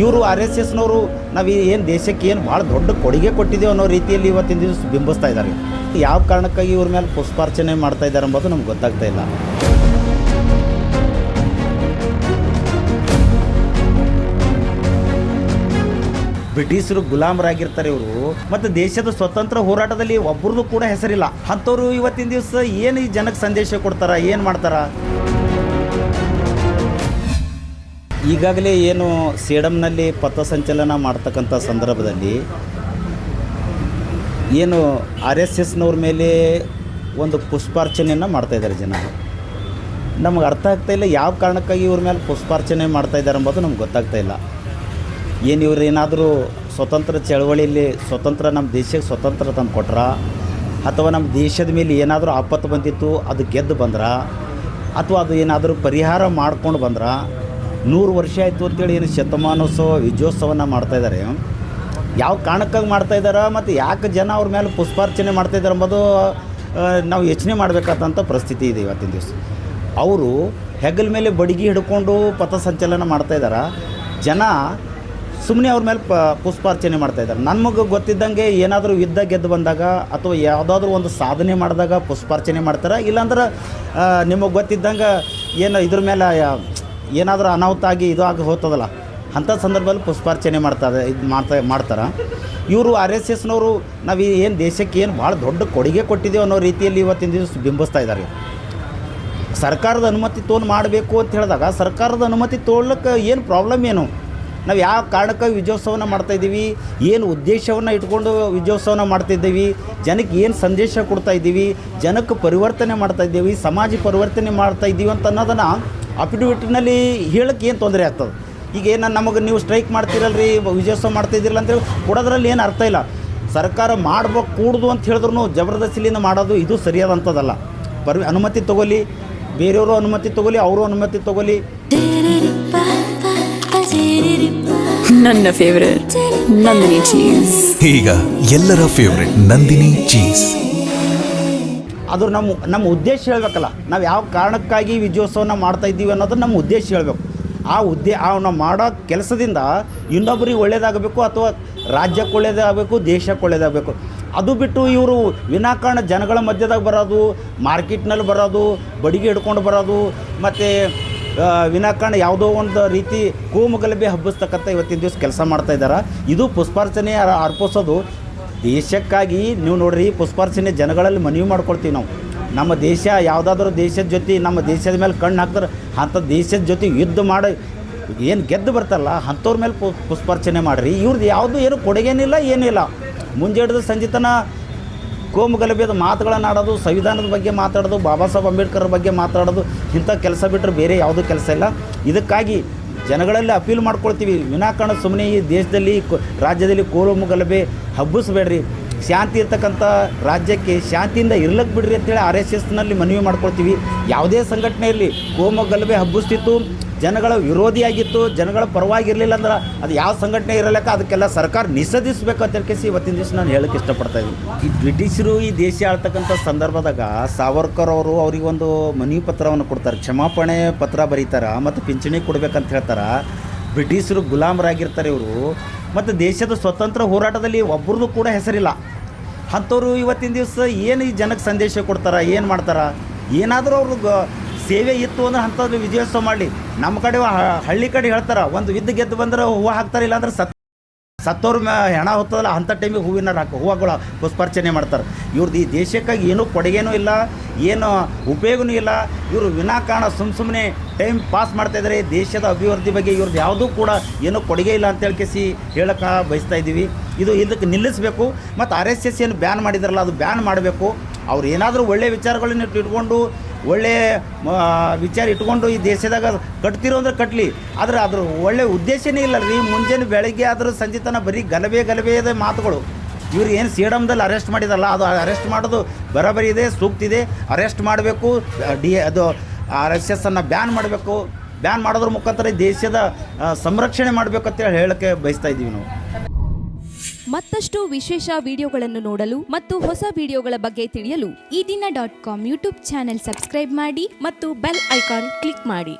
ಇವರು RSSನವರು ನಾವು ಏನು ದೇಶಕ್ಕೆ ಏನು ಭಾಳ ದೊಡ್ಡ ಕೊಡುಗೆ ಕೊಟ್ಟಿದ್ದೇವೆ ಅನ್ನೋ ರೀತಿಯಲ್ಲಿ ಇವತ್ತಿನ ದಿವಸ ಬಿಂಬಿಸ್ತಾ ಇದ್ದಾರೆ. ಯಾವ ಕಾರಣಕ್ಕಾಗಿ ಇವ್ರ ಮೇಲೆ ಪುಷ್ಪಾರ್ಚನೆ ಮಾಡ್ತಾ ಇದ್ದಾರೆ ಎಂಬುದು ನಮ್ಗೆ ಗೊತ್ತಾಗ್ತಾ ಇಲ್ಲ. ಬ್ರಿಟಿಷರು ಗುಲಾಮರಾಗಿರ್ತಾರೆ ಇವರು. ಮತ್ತು ದೇಶದ ಸ್ವತಂತ್ರ ಹೋರಾಟದಲ್ಲಿ ಒಬ್ಬರದು ಕೂಡ ಹೆಸರಿಲ್ಲ. ಅಂಥವ್ರು ಇವತ್ತಿನ ದಿವಸ ಏನು ಈ ಜನಕ್ಕೆ ಸಂದೇಶ ಕೊಡ್ತಾರ, ಏನು ಮಾಡ್ತಾರ? ಈಗಾಗಲೇ ಏನು ಸೇಡಂನಲ್ಲಿ ಪಥಸಂಚಲನ ಮಾಡ್ತಕ್ಕಂಥ ಸಂದರ್ಭದಲ್ಲಿ ಏನು RSSನವ್ರ ಮೇಲೆ ಒಂದು ಪುಷ್ಪಾರ್ಚನೆಯನ್ನು ಮಾಡ್ತಾಯಿದ್ದಾರೆ ಜನ. ನಮಗೆ ಅರ್ಥ ಆಗ್ತಾಯಿಲ್ಲ ಯಾವ ಕಾರಣಕ್ಕಾಗಿ ಇವ್ರ ಮೇಲೆ ಪುಷ್ಪಾರ್ಚನೆ ಮಾಡ್ತಾಯಿದ್ದಾರೆ ಎಂಬುದು ನಮ್ಗೆ ಗೊತ್ತಾಗ್ತಾ ಇಲ್ಲ. ಏನು ಇವ್ರು ಏನಾದರೂ ಸ್ವತಂತ್ರ ಚಳವಳಿಯಲ್ಲಿ ನಮ್ಮ ದೇಶಕ್ಕೆ ಸ್ವತಂತ್ರ ತಂದು ಕೊಟ್ರ, ಅಥವಾ ನಮ್ಮ ದೇಶದ ಮೇಲೆ ಏನಾದರೂ ಆಪತ್ತು ಬಂದಿತ್ತು ಅದು ಗೆದ್ದು ಬಂದ್ರ, ಅಥವಾ ಅದು ಏನಾದರೂ ಪರಿಹಾರ ಮಾಡ್ಕೊಂಡು ಬಂದ್ರ, 100 ವರ್ಷ ಆಯಿತು ಅಂತೇಳಿ ಏನು ಶತಮಾನೋತ್ಸವ ವಿಜಯೋತ್ಸವನ ಮಾಡ್ತಾಯಿದ್ದಾರೆ. ಯಾವ ಕಾರಣಕ್ಕಾಗಿ ಮಾಡ್ತಾಯಿದ್ದಾರೆ ಮತ್ತು ಯಾಕೆ ಜನ ಅವ್ರ ಮೇಲೆ ಪುಷ್ಪಾರ್ಚನೆ ಮಾಡ್ತಾಯಿದ್ದಾರೆ ಎಂಬುದು ನಾವು ಯೋಚನೆ ಮಾಡಬೇಕಾದಂಥ ಪರಿಸ್ಥಿತಿ ಇದೆ ಇವತ್ತಿನ ದಿವಸ. ಅವರು ಹೆಗಲ ಮೇಲೆ ಬಡಗಿ ಹಿಡ್ಕೊಂಡು ಪಥಸಂಚಲನ ಮಾಡ್ತಾಯಿದ್ದಾರೆ. ಜನ ಸುಮ್ಮನೆ ಅವ್ರ ಮೇಲೆ ಪುಷ್ಪಾರ್ಚನೆ ಮಾಡ್ತಾಯಿದ್ದಾರೆ. ನಮಗೆ ಗೊತ್ತಿದ್ದಂಗೆ ಏನಾದರೂ ಯುದ್ಧ ಗೆದ್ದು ಬಂದಾಗ ಅಥವಾ ಯಾವುದಾದ್ರೂ ಒಂದು ಸಾಧನೆ ಮಾಡಿದಾಗ ಪುಷ್ಪಾರ್ಚನೆ ಮಾಡ್ತಾರೆ. ಇಲ್ಲಾಂದ್ರೆ ನಿಮಗೆ ಗೊತ್ತಿದ್ದಂಗೆ ಏನು ಇದ್ರ ಮೇಲೆ ಏನಾದರೂ ಅನಾಹುತ ಆಗಿ ಇದು ಆಗಿ ಹೋಗ್ತದಲ್ಲ, ಅಂಥ ಸಂದರ್ಭದಲ್ಲಿ ಪುಷ್ಪಾರ್ಚನೆ ಮಾಡ್ತಾರೆ. ಇವರು RSSನವರು ನಾವು ಏನು ದೇಶಕ್ಕೆ ಏನು ಭಾಳ ದೊಡ್ಡ ಕೊಡುಗೆ ಕೊಟ್ಟಿದ್ದೇವೆ ಅನ್ನೋ ರೀತಿಯಲ್ಲಿ ಇವತ್ತಿನ ದಿವಸ ಬಿಂಬಿಸ್ತಾ ಇದ್ದಾರೆ. ಸರ್ಕಾರದ ಅನುಮತಿ ತೊಗೊಂಡು ಮಾಡಬೇಕು ಅಂತ ಹೇಳಿದಾಗ ಸರ್ಕಾರದ ಅನುಮತಿ ತೊಗೊಳ್ಳಕ್ಕೆ ಏನು ಪ್ರಾಬ್ಲಮ್ ಏನು? ನಾವು ಯಾವ ಕಾರಣಕ್ಕಾಗಿ ವಿಜಯೋತ್ಸವನ ಮಾಡ್ತಾಯಿದ್ದೀವಿ, ಏನು ಉದ್ದೇಶವನ್ನು ಇಟ್ಕೊಂಡು ವಿಜಯೋತ್ಸವನ ಮಾಡ್ತಾಯಿದ್ದೀವಿ, ಜನಕ್ಕೆ ಏನು ಸಂದೇಶ ಕೊಡ್ತಾಯಿದ್ದೀವಿ, ಜನಕ್ಕೆ ಪರಿವರ್ತನೆ ಮಾಡ್ತಾಯಿದ್ದೀವಿ, ಸಮಾಜ ಪರಿವರ್ತನೆ ಮಾಡ್ತಾಯಿದ್ದೀವಿ ಅಂತ ಅನ್ನೋದನ್ನು ಅಫಿಡವಿಟ್ನಲ್ಲಿ ಹೇಳಕ್ಕೆ ಏನು ತೊಂದರೆ ಆಗ್ತದೆ? ಈಗ ಏನು ನಮಗೆ ನೀವು ಸ್ಟ್ರೈಕ್ ಮಾಡ್ತೀರಲ್ರಿ, ವಿಜಯೋತ್ಸವ ಮಾಡ್ತಾಯಿದ್ದಿರಲ್ಲ ಅಂತೇಳಿ ಕೊಡೋದ್ರಲ್ಲಿ ಏನು ಅರ್ಥ ಇಲ್ಲ. ಸರ್ಕಾರ ಮಾಡ್ಬೇಕು ಕೂಡ್ದು ಅಂತ ಹೇಳಿದ್ರು ಜಬರ್ದಸ್ತಿಲಿಂದ ಮಾಡೋದು ಇದು ಸರಿಯಾದಂಥದ್ದಲ್ಲ. ಅನುಮತಿ ತೊಗೊಲಿ, ಬೇರೆಯವರು ಅನುಮತಿ ತೊಗೊಲಿ, ಅವರು ಅನುಮತಿ ತೊಗೊಲಿ. ನನ್ನ ಫೇವರೇಟ್ ನಂದಿನಿ ಚೀಸ್. ಈಗ ಎಲ್ಲರ ಫೇವರೇಟ್ ನಂದಿನಿ ಚೀಸ್. ಅದು ನಮ್ಮ ಉದ್ದೇಶ ಹೇಳಬೇಕಲ್ಲ. ನಾವು ಯಾವ ಕಾರಣಕ್ಕಾಗಿ ವಿಜಯೋತ್ಸವನ ಮಾಡ್ತಾಯಿದ್ದೀವಿ ಅನ್ನೋದು ನಮ್ಮ ಉದ್ದೇಶ ಹೇಳಬೇಕು. ನಾವು ಮಾಡೋ ಕೆಲಸದಿಂದ ಇನ್ನೊಬ್ಬರಿಗೆ ಒಳ್ಳೇದಾಗಬೇಕು, ಅಥವಾ ರಾಜ್ಯಕ್ಕೆ ಒಳ್ಳೇದಾಗಬೇಕು, ದೇಶಕ್ಕೆ ಒಳ್ಳೇದಾಗಬೇಕು. ಅದು ಬಿಟ್ಟು ಇವರು ವಿನಾಕಾರಣ ಜನಗಳ ಮಧ್ಯದಾಗ ಬರೋದು, ಮಾರ್ಕೆಟ್ನಲ್ಲಿ ಬರೋದು, ಬಡಿಗೆ ಹಿಡ್ಕೊಂಡು ಬರೋದು, ಮತ್ತು ವಿನಾಕಾರಣ ಯಾವುದೋ ಒಂದು ರೀತಿ ಕೋಮುಗಲಭೆ ಹಬ್ಬಿಸ್ತಕ್ಕಂಥ ಇವತ್ತಿನ ದಿವಸ ಕೆಲಸ ಮಾಡ್ತಾಯಿದ್ದಾರೆ. ಇದು ಪುಷ್ಪಾರ್ಚನೆ ಅರ್ಪಿಸೋದು ದೇಶಕ್ಕಾಗಿ. ನೀವು ನೋಡ್ರಿ, ಪುಷ್ಪಾರ್ಚನೆ ಜನಗಳಲ್ಲಿ ಮನವಿ ಮಾಡ್ಕೊಳ್ತೀವಿ ನಾವು. ನಮ್ಮ ದೇಶ ಯಾವುದಾದ್ರೂ ದೇಶದ ಜೊತೆ ನಮ್ಮ ದೇಶದ ಮೇಲೆ ಕಣ್ಣು ಹಾಕ್ತಾರೆ, ಅಂಥ ದೇಶದ ಜೊತೆ ಯುದ್ಧ ಮಾಡಿ ಏನು ಗೆದ್ದು ಬರ್ತಾರಲ್ಲ ಅಂಥವ್ರ ಮೇಲೆ ಪುಷ್ಪಾರ್ಚನೆ ಮಾಡಿರಿ. ಇವ್ರದ್ದು ಯಾವುದು ಏನು ಕೊಡುಗೆನಿಲ್ಲ, ಏನಿಲ್ಲ. ಮುಂಜಾನೆ ಸಂಜೆ ತನ ಕೋಮುಗಲಭೆದ ಮಾತುಗಳನ್ನು ಆಡೋದು, ಸಂವಿಧಾನದ ಬಗ್ಗೆ ಮಾತಾಡೋದು, ಬಾಬಾ ಸಾಹೇಬ್ ಅಂಬೇಡ್ಕರ್ ಬಗ್ಗೆ ಮಾತಾಡೋದು, ಇಂಥ ಕೆಲಸ ಬಿಟ್ಟರೆ ಬೇರೆ ಯಾವುದೂ ಕೆಲಸ ಇಲ್ಲ. ಇದಕ್ಕಾಗಿ ಜನಗಳಲ್ಲಿ ಅಪೀಲ್ ಮಾಡ್ಕೊಳ್ತೀವಿ, ವಿನಾಕಾರಣ ಸುಮ್ಮನೆ ಈ ದೇಶದಲ್ಲಿ ರಾಜ್ಯದಲ್ಲಿ ಕೋಮುಗಲಭೆ ಹಬ್ಬಿಸ್ಬೇಡ್ರಿ. ಶಾಂತಿ ಇರ್ತಕ್ಕಂಥ ರಾಜ್ಯಕ್ಕೆ ಶಾಂತಿಯಿಂದ ಇರ್ಲಕ್ಕೆ ಬಿಡ್ರಿ ಅಂತೇಳಿ RSSನಲ್ಲಿ ಮನವಿ ಮಾಡ್ಕೊಳ್ತೀವಿ. ಯಾವುದೇ ಸಂಘಟನೆ ಇರಲಿ, ಕೋಮುಗಲಭೆ ಹಬ್ಬಿಸ್ತಿತ್ತು, ಜನಗಳ ವಿರೋಧಿಯಾಗಿತ್ತು, ಜನಗಳ ಪರವಾಗಿರಲಿಲ್ಲ ಅಂದ್ರೆ ಅದು ಯಾವ ಸಂಘಟನೆ ಇರಲಿಕ್ಕ ಅದಕ್ಕೆಲ್ಲ ಸರ್ಕಾರ ನಿಷೇಧಿಸಬೇಕು ಅಂತ ಹೇಳಿ ಇವತ್ತಿನ ದಿವಸ ನಾನು ಹೇಳೋಕ್ಕೆ ಇಷ್ಟಪಡ್ತಾಯಿದ್ದೀನಿ. ಈ ಬ್ರಿಟಿಷರು ಈ ದೇಶ ಆಳ್ತಕ್ಕಂಥ ಸಂದರ್ಭದಾಗ ಸಾವರ್ಕರ್ ಅವರು ಅವರಿಗೊಂದು ಮನವಿ ಪತ್ರವನ್ನು ಕೊಡ್ತಾರೆ, ಕ್ಷಮಾಪಣೆ ಪತ್ರ ಬರೀತಾರೆ, ಮತ್ತು ಪಿಂಚಣಿ ಕೊಡಬೇಕಂತ ಹೇಳ್ತಾರೆ. ಬ್ರಿಟಿಷರು ಗುಲಾಮರಾಗಿರ್ತಾರೆ ಇವರು. ಮತ್ತು ದೇಶದ ಸ್ವತಂತ್ರ ಹೋರಾಟದಲ್ಲಿ ಒಬ್ಬರದು ಕೂಡ ಹೆಸರಿಲ್ಲ. ಅಂಥವ್ರು ಇವತ್ತಿನ ದಿವಸ ಏನು ಈ ಜನಕ್ಕೆ ಸಂದೇಶ ಕೊಡ್ತಾರೆ, ಏನು ಮಾಡ್ತಾರೆ? ಏನಾದರೂ ಅವ್ರಿಗೆ ಸೇವೆ ಇತ್ತು ಅಂದ್ರೆ ಅಂಥದ್ದು ವಿಜಯೋತ್ಸವ ಮಾಡಲಿ. ನಮ್ಮ ಕಡೆ ಹಳ್ಳಿ ಕಡೆ ಹೇಳ್ತಾರೆ, ಒಂದು ವಿದ್ಯೆ ಗೆದ್ದು ಬಂದ್ರೆ ಹೂವು ಹಾಕ್ತಾರೆ, ಇಲ್ಲಾಂದ್ರೆ ಸತ್ತವ್ರ ಹೆಣ ಹೊತ್ತದಲ್ಲ ಅಂಥ ಟೈಮಿಗೆ ಹೂವುಗಳ ಪುಷ್ಪಾರ್ಚನೆ ಮಾಡ್ತಾರೆ. ಇವ್ರದ್ದು ಈ ದೇಶಕ್ಕಾಗಿ ಏನೂ ಕೊಡುಗೆನೂ ಇಲ್ಲ, ಏನು ಉಪಯೋಗನೂ ಇಲ್ಲ. ಇವರು ವಿನಾಕಾರಣ ಸುಮ್ಮನೆ ಟೈಮ್ ಪಾಸ್ ಮಾಡ್ತಾಯಿದ್ದಾರೆ. ದೇಶದ ಅಭಿವೃದ್ಧಿ ಬಗ್ಗೆ ಇವ್ರದ್ದು ಯಾವುದೂ ಕೂಡ ಏನೂ ಕೊಡುಗೆ ಇಲ್ಲ ಅಂತ ಹೇಳಕ್ಕೆ ಬಯಸ್ತಾ ಇದ್ದೀವಿ. ಇದಕ್ಕೆ ನಿಲ್ಲಿಸಬೇಕು. ಮತ್ತು RSS ಏನು ಬ್ಯಾನ್ ಮಾಡಿದಾರಲ್ಲ ಅದು ಬ್ಯಾನ್ ಮಾಡಬೇಕು. ಅವ್ರು ಏನಾದರೂ ಒಳ್ಳೆಯ ವಿಚಾರಗಳನ್ನ ಇಟ್ಕೊಂಡು, ಒಳ್ಳೆಯ ವಿಚಾರ ಇಟ್ಕೊಂಡು ಈ ದೇಶದಾಗ ಕಟ್ತಿರೋ ಅಂದ್ರೆ ಕಟ್ಟಲಿ. ಆದರೆ ಅದ್ರ ಒಳ್ಳೆಯ ಉದ್ದೇಶನೇ ಇಲ್ಲ ರೀ. ಮುಂಜಾನೆ ಬೆಳಗ್ಗೆ ಆದರೂ ಸಂಜೆ ತನಕ ಬರೀ ಗಲಭೆದ ಮಾತುಗಳು. ಇವ್ರು ಏನು ಸೇಡಮ್ದಲ್ಲಿ ಅರೆಸ್ಟ್ ಮಾಡಿದಾರಲ್ಲ ಅದು ಅರೆಸ್ಟ್ ಮಾಡೋದು ಬರೋಬ್ಬರಿ ಇದೆ, ಸೂಕ್ತ ಇದೆ. ಅರೆಸ್ಟ್ ಮಾಡಬೇಕು, ಅದು RSSನ್ನು ಬ್ಯಾನ್ ಮಾಡಬೇಕು. ಬ್ಯಾನ್ ಮಾಡೋದ್ರ ಮುಖಾಂತರ ದೇಶದ ಸಂರಕ್ಷಣೆ ಮಾಡಬೇಕಂತೇಳಿ ಹೇಳೋಕ್ಕೆ ಬಯಸ್ತಾ ಇದ್ದೀವಿ ನಾವು. ಮತ್ತಷ್ಟು ವಿಶೇಷ ವಿಡಿಯೋಗಳನ್ನು ನೋಡಲು ಮತ್ತು ಹೊಸ ವಿಡಿಯೋಗಳ ಬಗ್ಗೆ ತಿಳಿಯಲು ಈ ದಿನ .com ಯೂಟ್ಯೂಬ್ ಚಾನೆಲ್ ಸಬ್ಸ್ಕ್ರೈಬ್ ಮಾಡಿ ಮತ್ತು ಬೆಲ್ ಐಕಾನ್ ಕ್ಲಿಕ್ ಮಾಡಿ.